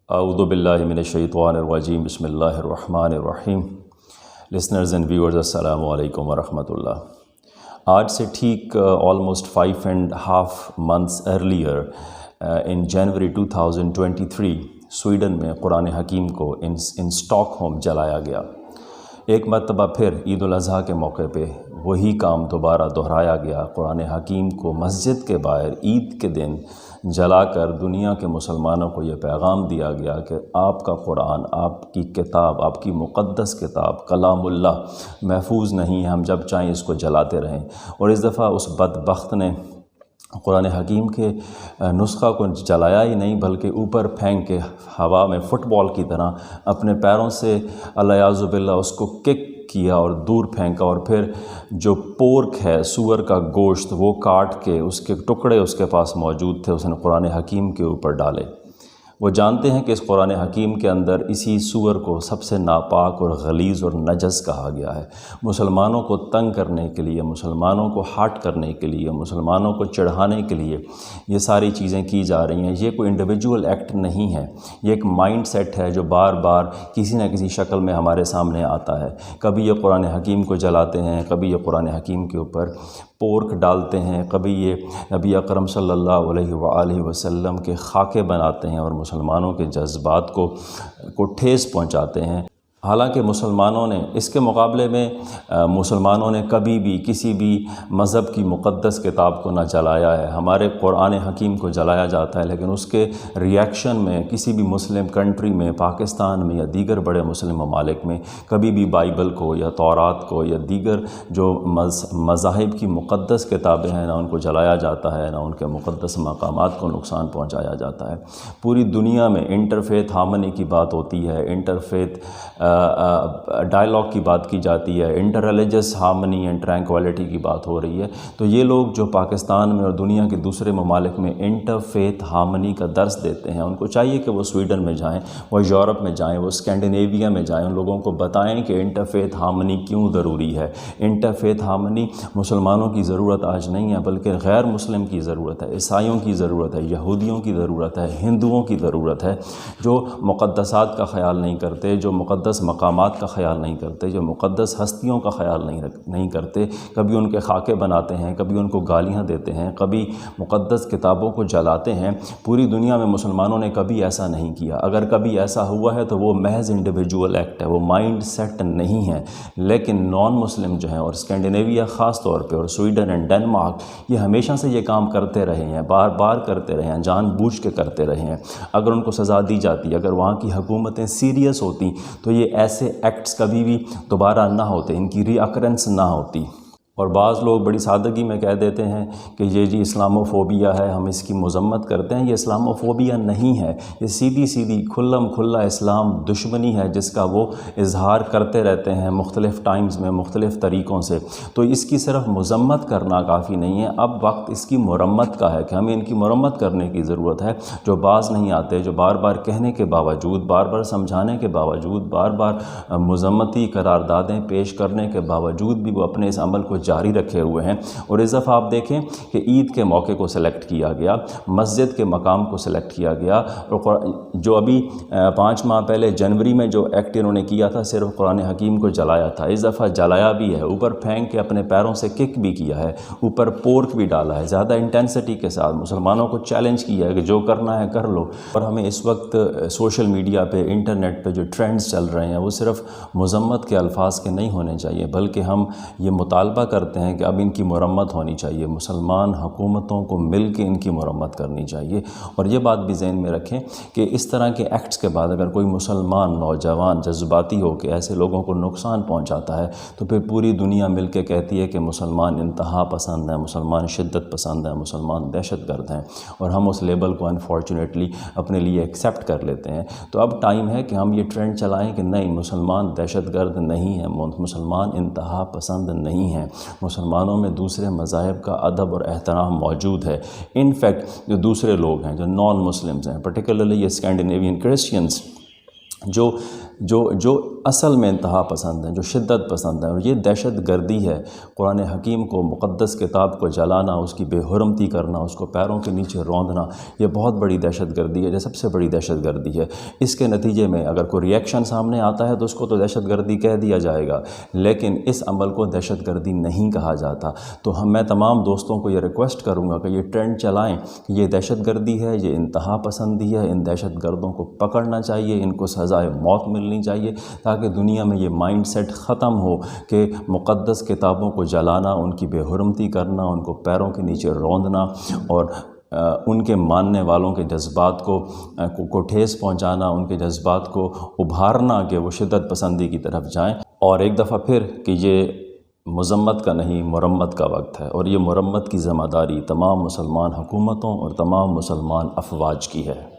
اعوذ باللہ من الشیطان الرجیم بسم اللہ الرحمن الرحیم. لسنرز اینڈ ویورز السلام علیکم ورحمۃ اللہ. آج سے ٹھیک almost 5.5 months earlier in January 2023 Sweden میں قرآن حکیم کو ان اسٹاک ہوم جلایا گیا. ایک مرتبہ پھر عید الاضحیٰ کے موقع پہ وہی کام دوبارہ دہرایا گیا. قرآن حکیم کو مسجد کے باہر عید کے دن جلا کر دنیا کے مسلمانوں کو یہ پیغام دیا گیا کہ آپ کا قرآن، آپ کی کتاب، آپ کی مقدس کتاب کلام اللہ محفوظ نہیں ہے، ہم جب چاہیں اس کو جلاتے رہیں. اور اس دفعہ اس بدبخت نے قرآن حکیم کے نسخہ کو جلایا ہی نہیں بلکہ اوپر پھینک کے ہوا میں فٹ بال کی طرح اپنے پیروں سے الیاذ باللہ اس کو کک کیا اور دور پھینکا. اور پھر جو پورک ہے، سور کا گوشت، وہ کاٹ کے اس کے ٹکڑے اس کے پاس موجود تھے، اس نے قرآن حکیم کے اوپر ڈالے. وہ جانتے ہیں کہ اس قرآن حکیم کے اندر اسی سور کو سب سے ناپاک اور غلیظ اور نجس کہا گیا ہے. مسلمانوں کو تنگ کرنے کے لیے، مسلمانوں کو ہارٹ کرنے کے لیے، مسلمانوں کو چڑھانے کے لیے یہ ساری چیزیں کی جا رہی ہیں. یہ کوئی انڈیویجول ایکٹ نہیں ہے، یہ ایک مائنڈ سیٹ ہے جو بار بار کسی نہ کسی شکل میں ہمارے سامنے آتا ہے. کبھی یہ قرآن حکیم کو جلاتے ہیں، کبھی یہ قرآن حکیم کے اوپر پورک ڈالتے ہیں، کبھی یہ نبی اکرم صلی اللہ علیہ وآلہ وسلم کے خاکے بناتے ہیں اور مسلمانوں کے جذبات کو ٹھیس پہنچاتے ہیں. حالانکہ مسلمانوں نے اس کے مقابلے میں مسلمانوں نے کبھی بھی کسی بھی مذہب کی مقدس کتاب کو نہ جلایا ہے. ہمارے قرآن حکیم کو جلایا جاتا ہے لیکن اس کے ریاکشن میں کسی بھی مسلم کنٹری میں، پاکستان میں یا دیگر بڑے مسلم ممالک میں کبھی بھی بائبل کو یا تورات کو یا دیگر جو مذاہب کی مقدس کتابیں ہیں نہ ان کو جلایا جاتا ہے، نہ ان کے مقدس مقامات کو نقصان پہنچایا جاتا ہے. پوری دنیا میں انٹرفیتھ ہارمنی کی بات ہوتی ہے، انٹرفیتھ ڈائلاگ کی بات کی جاتی ہے، inter religious harmony and tranquillity کی بات ہو رہی ہے. تو یہ لوگ جو پاکستان میں اور دنیا کے دوسرے ممالک میں انٹر فیتھ ہارمنی کا درس دیتے ہیں، ان کو چاہیے کہ وہ سویڈن میں جائیں، وہ یورپ میں جائیں، وہ اسکینڈینیویا میں جائیں، ان لوگوں کو بتائیں کہ انٹر فیتھ ہارمنی کیوں ضروری ہے. انٹر فیتھ ہارمنی مسلمانوں کی ضرورت آج نہیں ہے بلکہ غیر مسلم کی ضرورت ہے، عیسائیوں کی ضرورت ہے، یہودیوں کی ضرورت ہے، ہندوؤں کی ضرورت ہے، جو مقدسات کا خیال نہیں کرتے، جو مقدس مقامات کا خیال نہیں کرتے، جو مقدس ہستیوں کا خیال نہیں کرتے. کبھی ان کے خاکے بناتے ہیں، کبھی ان کو گالیاں دیتے ہیں، کبھی مقدس کتابوں کو جلاتے ہیں. پوری دنیا میں مسلمانوں نے کبھی ایسا نہیں کیا. اگر کبھی ایسا ہوا ہے تو وہ محض انڈیویجول ایکٹ ہے، وہ مائنڈ سیٹ نہیں ہے. لیکن نان مسلم جو ہیں اور اسکینڈینیویا خاص طور پہ اور سویڈن اینڈ ڈنمارک، یہ ہمیشہ سے یہ کام کرتے رہے ہیں، بار بار کرتے رہے ہیں، جان بوجھ کے کرتے رہے ہیں. اگر ان کو سزا دی جاتی، اگر وہاں کی حکومتیں سیریس ہوتی تو یہ ایسے ایکٹس کبھی بھی دوبارہ نہ ہوتے، ان کی ری اکرنس نہ ہوتی. اور بعض لوگ بڑی سادگی میں کہہ دیتے ہیں کہ یہ جی اسلاموفوبیا ہے، ہم اس کی مذمت کرتے ہیں. یہ اسلاموفوبیا نہیں ہے، یہ سیدھی کھلم کھلا اسلام دشمنی ہے جس کا وہ اظہار کرتے رہتے ہیں مختلف ٹائمز میں مختلف طریقوں سے. تو اس کی صرف مذمت کرنا کافی نہیں ہے، اب وقت اس کی مرمت کا ہے کہ ہمیں ان کی مرمت کرنے کی ضرورت ہے. جو باز نہیں آتے، جو بار بار کہنے کے باوجود، بار بار سمجھانے کے باوجود، بار بار مذمتی قراردادیں پیش کرنے کے باوجود بھی وہ اپنے اس عمل کو جاری رکھے ہوئے ہیں. اور اس دفعہ آپ دیکھیں کہ عید کے موقع کو سلیکٹ کیا گیا، مسجد کے مقام کو سلیکٹ کیا گیا. اور جو ابھی 5 ماہ پہلے جنوری میں جو ایکٹ انہوں نے کیا تھا صرف قرآن حکیم کو جلایا تھا، اس دفعہ جلایا بھی ہے، اوپر پھینک کے اپنے پیروں سے کک بھی کیا ہے، اوپر پورک بھی ڈالا ہے، زیادہ انٹینسٹی کے ساتھ مسلمانوں کو چیلنج کیا ہے کہ جو کرنا ہے کر لو. اور ہمیں اس وقت سوشل میڈیا پہ، انٹرنیٹ پہ جو ٹرینڈز چل رہے ہیں وہ صرف مذمت کے الفاظ کے نہیں ہونے چاہیے بلکہ ہم یہ مطالبہ کرتے ہیں کہ اب ان کی مرمت ہونی چاہیے. مسلمان حکومتوں کو مل کے ان کی مرمت کرنی چاہیے. اور یہ بات بھی ذہن میں رکھیں کہ اس طرح کے ایکٹس کے بعد اگر کوئی مسلمان نوجوان جذباتی ہو کے ایسے لوگوں کو نقصان پہنچاتا ہے تو پھر پوری دنیا مل کے کہتی ہے کہ مسلمان انتہا پسند ہیں، مسلمان شدت پسند ہیں، مسلمان دہشت گرد ہیں. اور ہم اس لیبل کو انفارچونیٹلی اپنے لیے ایکسیپٹ کر لیتے ہیں. تو اب ٹائم ہے کہ ہم یہ ٹرینڈ چلائیں کہ نہیں، مسلمان دہشت گرد نہیں ہیں، مسلمان انتہا پسند نہیں ہیں. مسلمانوں میں دوسرے مذاہب کا ادب اور احترام موجود ہے. ان فیکٹ جو دوسرے لوگ ہیں، جو نان مسلمز ہیں، پرٹیکولرلی اسکینڈینیوین کرسچنز، جو اصل میں انتہا پسند ہیں، جو شدت پسند ہیں، اور یہ دہشت گردی ہے۔ قرآن حکیم کو، مقدس کتاب کو جلانا، اس کی بے حرمتی کرنا، اس کو پیروں کے نیچے روندنا، یہ بہت بڑی دہشت گردی ہے، یہ سب سے بڑی دہشت گردی ہے۔ اس کے نتیجے میں اگر کوئی ری ایکشن سامنے آتا ہے تو اس کو تو دہشت گردی کہہ دیا جائے گا، لیکن اس عمل کو دہشت گردی نہیں کہا جاتا۔ تو میں تمام دوستوں کو یہ ریکویسٹ کروں گا کہ یہ ٹرینڈ چلائیں کہ یہ دہشت گردی ہے، یہ انتہا پسندی ہے، ان دہشت گردوں کو پکڑنا چاہیے، ان کو سزائے موت ملنی چاہیے، تاکہ دنیا میں یہ مائنڈ سیٹ ختم ہو کہ مقدس کتابوں کو جلانا، ان کی بے حرمتی کرنا، ان کو پیروں کے نیچے روندنا اور ان کے ماننے والوں کے جذبات کو ٹھیس پہنچانا، ان کے جذبات کو ابھارنا کہ وہ شدت پسندی کی طرف جائیں۔ اور ایک دفعہ پھر کہ یہ مذمت کا نہیں، مرمت کا وقت ہے، اور یہ مرمت کی ذمہ داری تمام مسلمان حکومتوں اور تمام مسلمان افواج کی ہے۔